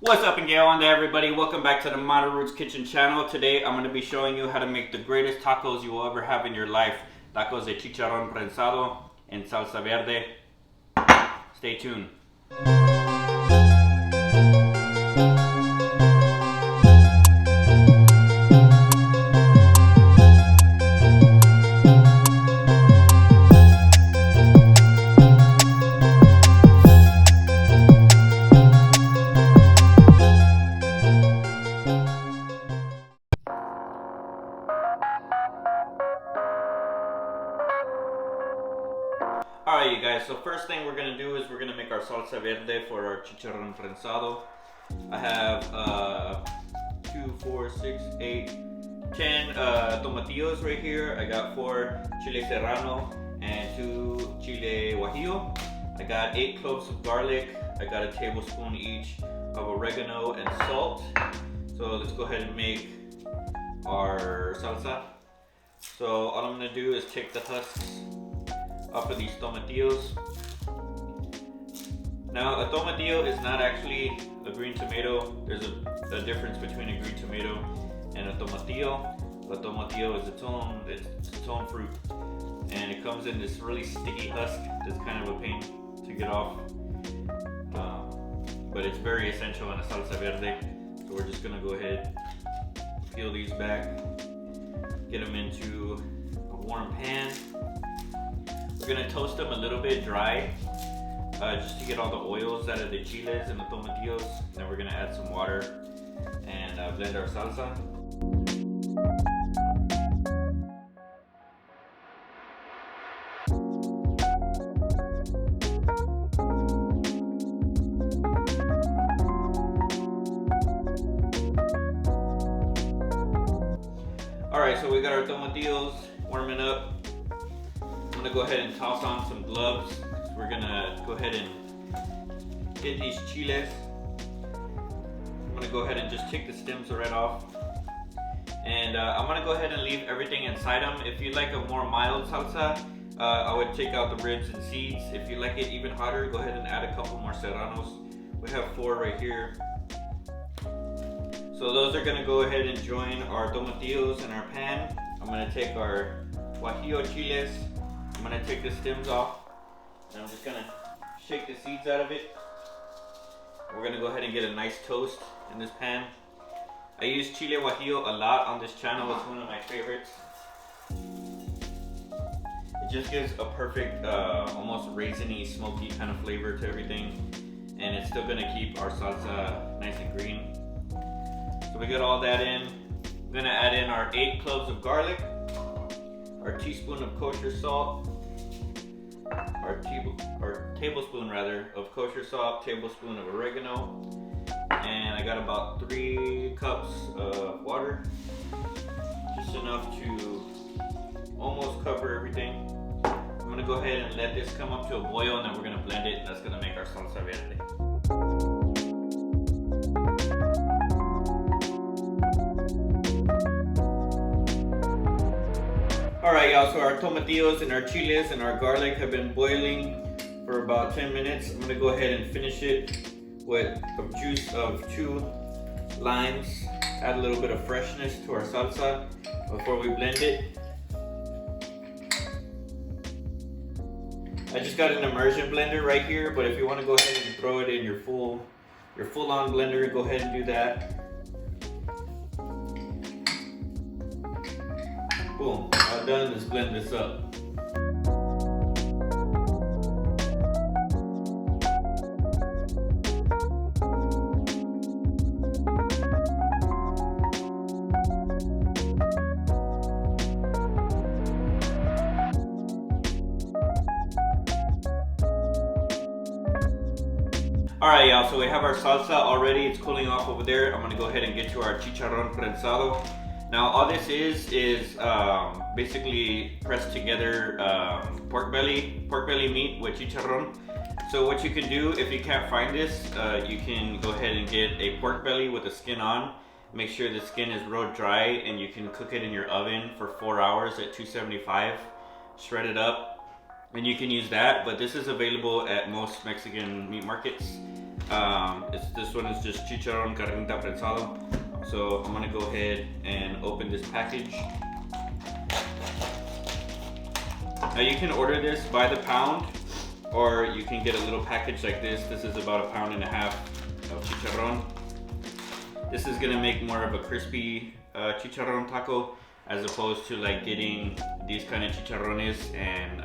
What's up and on there, everybody? Welcome back to the Modern Roots Kitchen channel. Today I'm going to be showing you how to make the greatest tacos you will ever have in your life. Tacos de Chicharrón Prensado and Salsa Verde. Stay tuned. Alright you guys, so first thing we're going to do is we're going to make our Salsa Verde for our Chicharrón Prensado. I have 2, 4, 6, 8, 10 tomatillos right here. I got 4 chile serrano and 2 chile guajillo. I got 8 cloves of garlic. I got a tablespoon each of oregano and salt. So let's go ahead and make our salsa. So all I'm going to do is take the husks off of these tomatillos. Now a tomatillo is not actually a green tomato. There's a difference between a green tomato and a tomatillo. A tomatillo is its own fruit, and it comes in this really sticky husk that's kind of a pain to get off, but it's very essential in a salsa verde. So we're just gonna go ahead, peel these back, get them into a warm pan. We're gonna toast them a little bit dry, just to get all the oils out of the chiles and the tomatillos. And then we're gonna add some water and blend our salsa. Alright, so we got our tomatillos warming up. I'm gonna go ahead and toss on some gloves. We're gonna go ahead and get these chiles. I'm gonna go ahead and just take the stems right off. And I'm gonna go ahead and leave everything inside them. If you like a more mild salsa, I would take out the ribs and seeds. If you like it even hotter, go ahead and add a couple more serranos. We have 4 right here. So those are gonna go ahead and join our tomatillos in our pan. I'm gonna take our guajillo chiles. I'm gonna take the stems off, and I'm just gonna shake the seeds out of it. We're gonna go ahead and get a nice toast in this pan. I use chile guajillo a lot on this channel. It's one of my favorites. It just gives a perfect, almost raisiny, smoky kind of flavor to everything, and it's still gonna keep our salsa nice and green. So we got all that in. I'm gonna add in our 8 cloves of garlic, our teaspoon of kosher salt, our tablespoon rather of kosher salt, tablespoon of oregano, and I got about 3 cups of water, just enough to almost cover everything. I'm gonna go ahead and let this come up to a boil, and then we're gonna blend it, and that's gonna make our salsa verde. Alright y'all, so our tomatillos and our chiles and our garlic have been boiling for about 10 minutes. I'm going to go ahead and finish it with the juice of 2 limes. Add a little bit of freshness to our salsa before we blend it. I just got an immersion blender right here, but if you want to go ahead and throw it in your full-on blender, go ahead and do that. Boom, all done. Let's blend this up. Alright y'all, so we have our salsa already. It's cooling off over there. I'm gonna go ahead and get to our Chicharrón Prensado. Now all this is basically pressed together pork belly meat with chicharron. So what you can do, if you can't find this, you can go ahead and get a pork belly with the skin on. Make sure the skin is real dry, and you can cook it in your oven for 4 hours at 275. Shred it up, and you can use that, but this is available at most Mexican meat markets. This one is just Chicharrón Carnita Prensado. So I'm gonna go ahead and open this package. Now you can order this by the pound, or you can get a little package like this. This is about 1.5 pounds of chicharron. This is gonna make more of a crispy chicharron taco, as opposed to like getting these kind of chicharrones and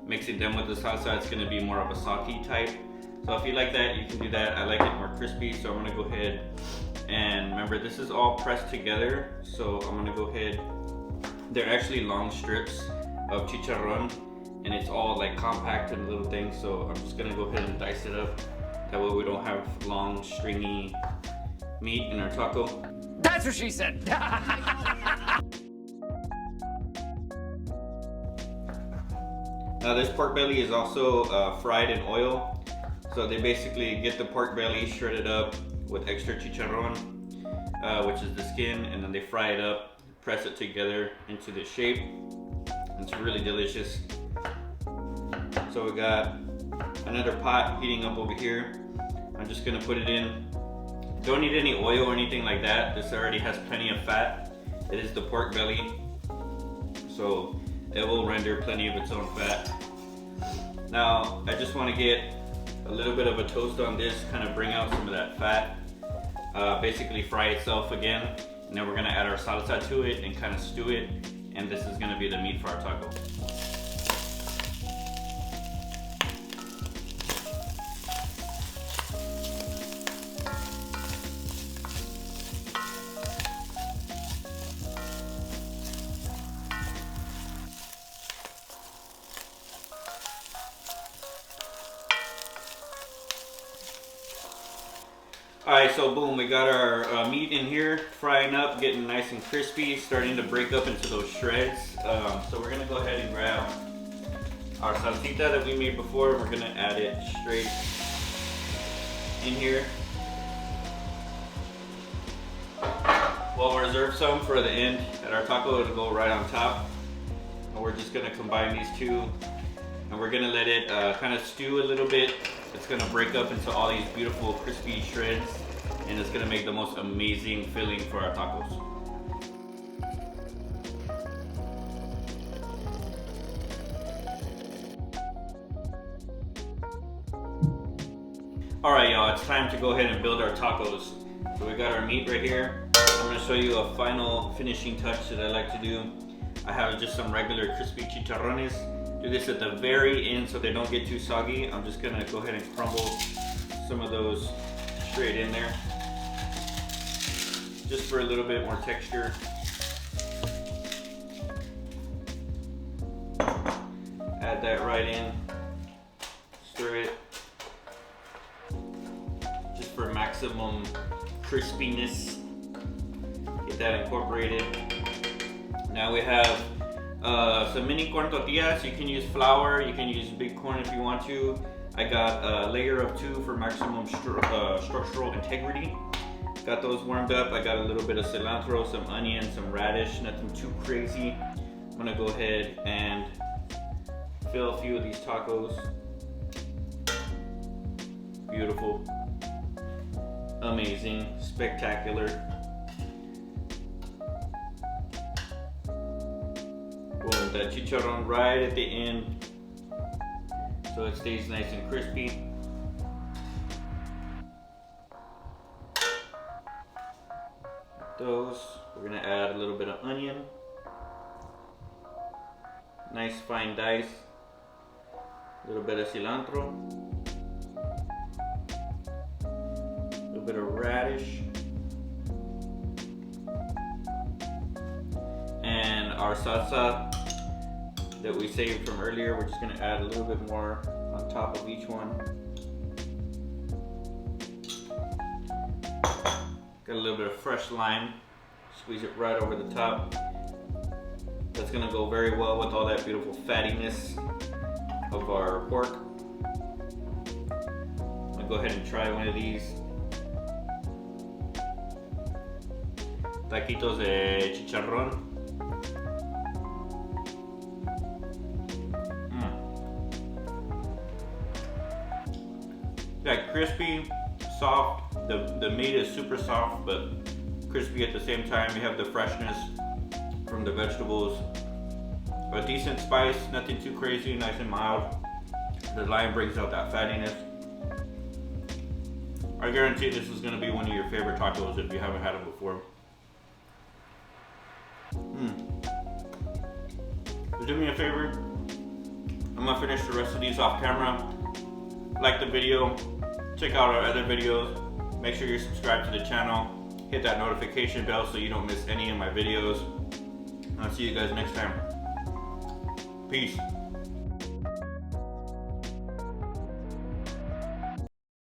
mixing them with the salsa. It's gonna be more of a soggy type. So if you like that, you can do that. I like it more crispy, so I'm gonna go ahead and remember, this is all pressed together. So I'm gonna go ahead. They're actually long strips of chicharron, and it's all like compact and little things. So I'm just gonna go ahead and dice it up. That way we don't have long, stringy meat in our taco. That's what she said. Now this pork belly is also fried in oil. So they basically get the pork belly shredded up with extra chicharron, which is the skin, and then they fry it up, press it together into this shape. It's really delicious. So we got another pot heating up over here. I'm just gonna put it in. Don't need any oil or anything like that. This already has plenty of fat. It is the pork belly, so it will render plenty of its own fat. Now I just want to get a little bit of a toast on this, kind of bring out some of that fat. Basically fry itself again, and then we're gonna add our salsa to it and kind of stew it, and this is gonna be the meat for our taco. Alright, so boom, we got our meat in here, frying up, getting nice and crispy, starting to break up into those shreds. So we're gonna go ahead and grab our salsita that we made before. We're gonna add it straight in here. We'll reserve some for the end at our taco. It'll go right on top. And we're just gonna combine these two, and we're gonna let it kind of stew a little bit. It's gonna break up into all these beautiful crispy shreds, and it's gonna make the most amazing filling for our tacos. Alright y'all, it's time to go ahead and build our tacos. So we got our meat right here. I'm gonna show you a final finishing touch that I like to do. I have just some regular crispy chicharrones. Do this at the very end so they don't get too soggy. I'm just gonna go ahead and crumble some of those straight in there, just for a little bit more texture. Add that right in, stir it, just for maximum crispiness. Get that incorporated. Now we have some mini corn tortillas. You can use flour, you can use big corn if you want to. I got a layer of 2 for maximum structural integrity. Got those warmed up. I got a little bit of cilantro, some onion, some radish, nothing too crazy. I'm gonna go ahead and fill a few of these tacos. Beautiful, amazing, spectacular. Boom, that chicharron right at the end, so it stays nice and crispy. Those, we're gonna add a little bit of onion, nice fine dice, a little bit of cilantro, a little bit of radish, and our salsa that we saved from earlier. We're just gonna add a little bit more on top of each one. Got a little bit of fresh lime, squeeze it right over the top. That's gonna go very well with all that beautiful fattiness of our pork. I'm gonna go ahead and try one of these taquitos de chicharrón. crispy, soft. The meat is super soft but crispy at the same time. You have the freshness from the vegetables. A decent spice, nothing too crazy, nice and mild. The lime brings out that fattiness. I guarantee this is going to be one of your favorite tacos if you haven't had it before. So do me a favor, I'm going to finish the rest of these off camera. Like the video, check out our other videos, make sure you're subscribed to the channel, hit that notification bell so you don't miss any of my videos. I'll see you guys next time. Peace.